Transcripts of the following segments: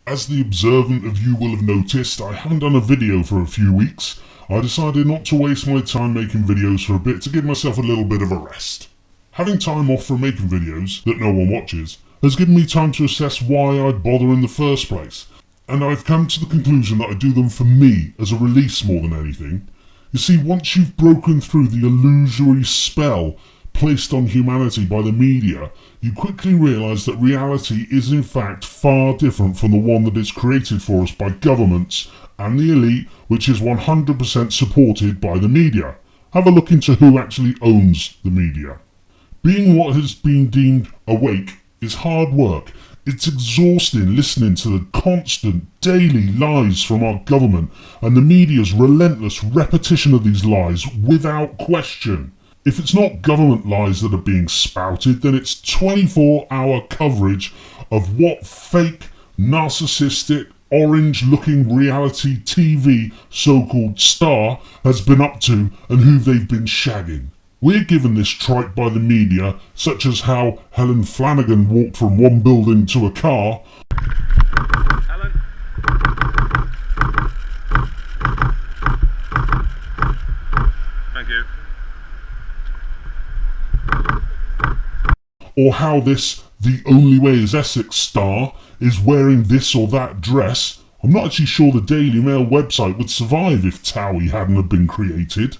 As the observant of you will have noticed, I haven't done a video for a few weeks. I decided not to waste my time making videos for a bit to give myself a little bit of a rest. Having time off from making videos that no one watches has given me time to assess why I'd bother in the first place, and I've come to the conclusion that I do them for me as a release more than anything. You see, once you've broken through the illusory spell placed on humanity by the media, you quickly realise that reality is in fact far different from the one that is created for us by governments and the elite, which is 100% supported by the media. Have a look into who actually owns the media. Being what has been deemed awake is hard work. It's exhausting listening to the constant daily lies from our government and the media's relentless repetition of these lies without question. If it's not government lies that are being spouted, then it's 24-hour coverage of what fake, narcissistic, orange-looking reality TV so-called star has been up to and who they've been shagging. We're given this tripe by the media, such as how Helen Flanagan walked from one building to a car. Helen? Thank you. Or how this The Only Way is Essex star is wearing this or that dress. I'm not actually sure the Daily Mail website would survive if Towie hadn't have been created.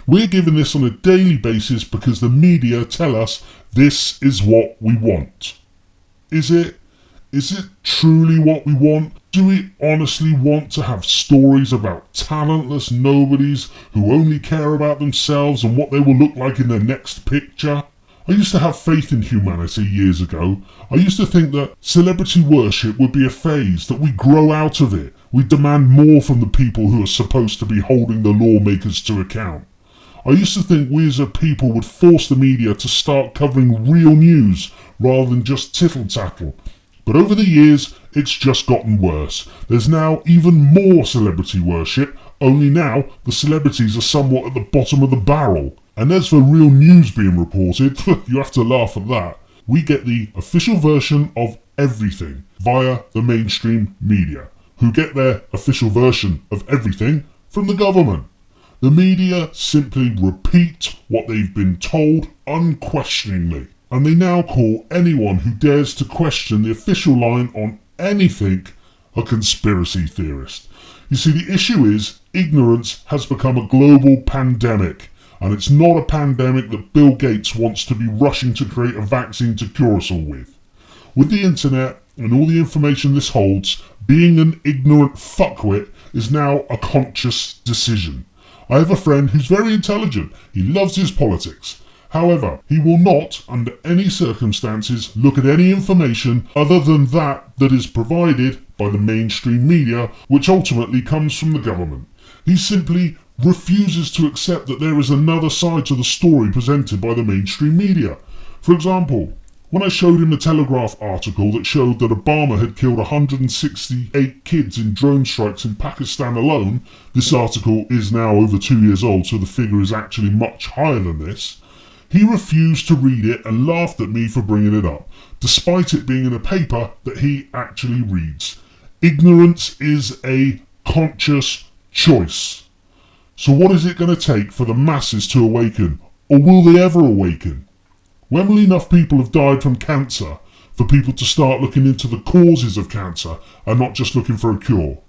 We're given this on a daily basis because the media tell us this is what we want. Is it? Is it truly what we want? Do we honestly want to have stories about talentless nobodies who only care about themselves and what they will look like in their next picture? I used to have faith in humanity years ago. I used to think that celebrity worship would be a phase, that we grow out of it. We demand more from the people who are supposed to be holding the lawmakers to account. I used to think we as a people would force the media to start covering real news rather than just tittle-tattle. But over the years, it's just gotten worse. There's now even more celebrity worship, only now the celebrities are somewhat at the bottom of the barrel. And as for real news being reported, you have to laugh at that. We get the official version of everything via the mainstream media, who get their official version of everything from the government. The media simply repeat what they've been told unquestioningly, and they now call anyone who dares to question the official line on anything a conspiracy theorist. You see, the issue is ignorance has become a global pandemic. And it's not a pandemic that Bill Gates wants to be rushing to create a vaccine to cure us all with. With the internet and all the information this holds, being an ignorant fuckwit is now a conscious decision. I have a friend who's very intelligent. He loves his politics. However, he will not, under any circumstances, look at any information other than that is provided by the mainstream media, which ultimately comes from the government. He simply refuses to accept that there is another side to the story presented by the mainstream media. For example, when I showed him the Telegraph article that showed that Obama had killed 168 kids in drone strikes in Pakistan alone, this article is now over 2 years old, so the figure is actually much higher than this, he refused to read it and laughed at me for bringing it up, despite it being in a paper that he actually reads. Ignorance is a conscious choice. So what is it going to take for the masses to awaken? Or will they ever awaken? When will enough people have died from cancer for people to start looking into the causes of cancer and not just looking for a cure?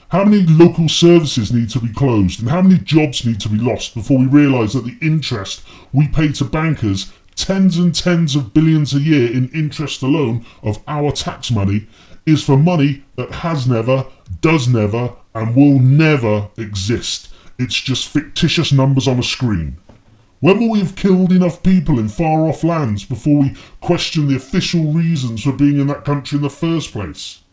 How many local services need to be closed and how many jobs need to be lost before we realise that the interest we pay to bankers, tens and tens of billions a year in interest alone of our tax money, is for money that has never, does never, and will never exist. It's just fictitious numbers on a screen. When will we have killed enough people in far-off lands before we question the official reasons for being in that country in the first place?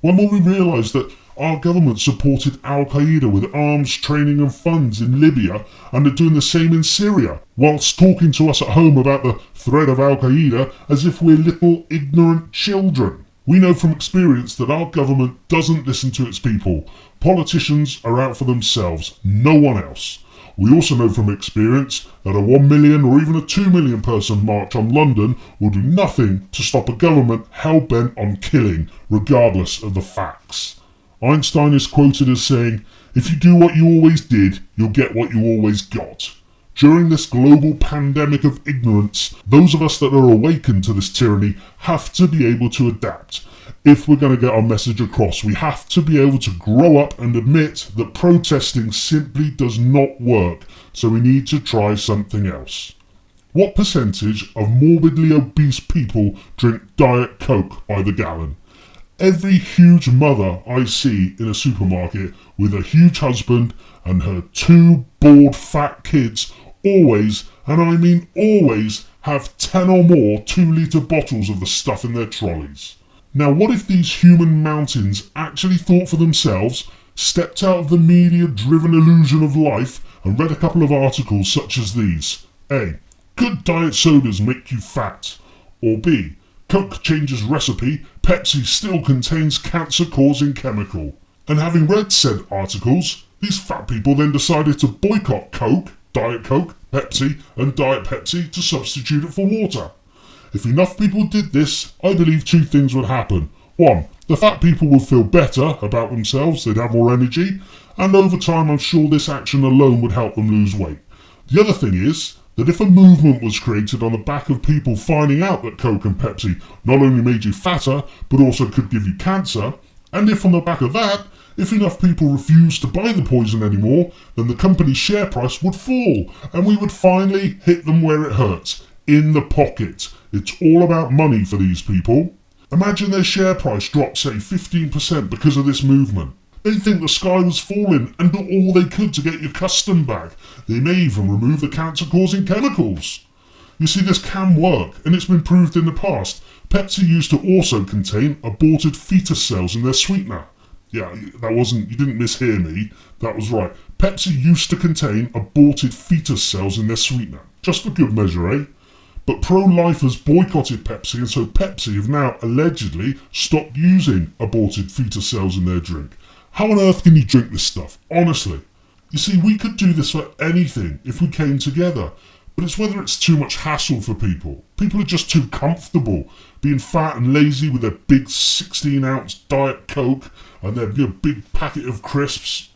When will we realise that our government supported Al-Qaeda with arms, training and funds in Libya and are doing the same in Syria, whilst talking to us at home about the threat of Al-Qaeda as if we're little ignorant children? We know from experience that our government doesn't listen to its people. Politicians are out for themselves, no one else. We also know from experience that a 1 million or even a 2 million person march on London will do nothing to stop a government hell-bent on killing, regardless of the facts. Einstein is quoted as saying, "If you do what you always did, you'll get what you always got." During this global pandemic of ignorance, those of us that are awakened to this tyranny have to be able to adapt. If we're going to get our message across, we have to be able to grow up and admit that protesting simply does not work, so we need to try something else. What percentage of morbidly obese people drink Diet Coke by the gallon? Every huge mother I see in a supermarket with a huge husband and her 2 bald fat kids always, and I mean always, have 10 or more 2-litre bottles of the stuff in their trolleys. Now what if these human mountains actually thought for themselves, stepped out of the media-driven illusion of life and read a couple of articles such as these? A. Could diet sodas make you fat? Or B. Coke changes recipe, Pepsi still contains cancer-causing chemical. And having read said articles, these fat people then decided to boycott Coke, Diet Coke, Pepsi and Diet Pepsi to substitute it for water. If enough people did this, I believe 2 things would happen. 1. The fat people would feel better about themselves, they'd have more energy, and over time I'm sure this action alone would help them lose weight. The other thing is that if a movement was created on the back of people finding out that Coke and Pepsi not only made you fatter, but also could give you cancer, and if on the back of that, if enough people refused to buy the poison anymore, then the company's share price would fall, and we would finally hit them where it hurts, in the pocket. It's all about money for these people. Imagine their share price dropped, say, 15% because of this movement. They'd think the sky was falling and do all they could to get your custom back. They may even remove the cancer-causing chemicals. You see, this can work, and it's been proved in the past. Pepsi used to also contain aborted fetus cells in their sweetener. Yeah, you didn't mishear me. That was right. Pepsi used to contain aborted fetus cells in their sweetener. Just for good measure, eh? But pro-lifers boycotted Pepsi, and so Pepsi have now allegedly stopped using aborted fetus cells in their drink. How on earth can you drink this stuff? Honestly. You see, we could do this for anything if we came together. But it's whether it's too much hassle for people. People are just too comfortable being fat and lazy with their big 16-ounce Diet Coke and their big packet of crisps.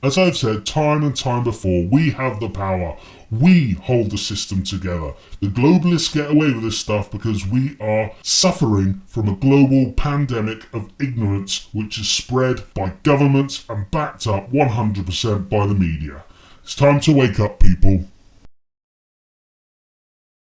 As I've said time and time before, we have the power. We hold the system together. The globalists get away with this stuff because we are suffering from a global pandemic of ignorance which is spread by governments and backed up 100% by the media. It's time to wake up, people.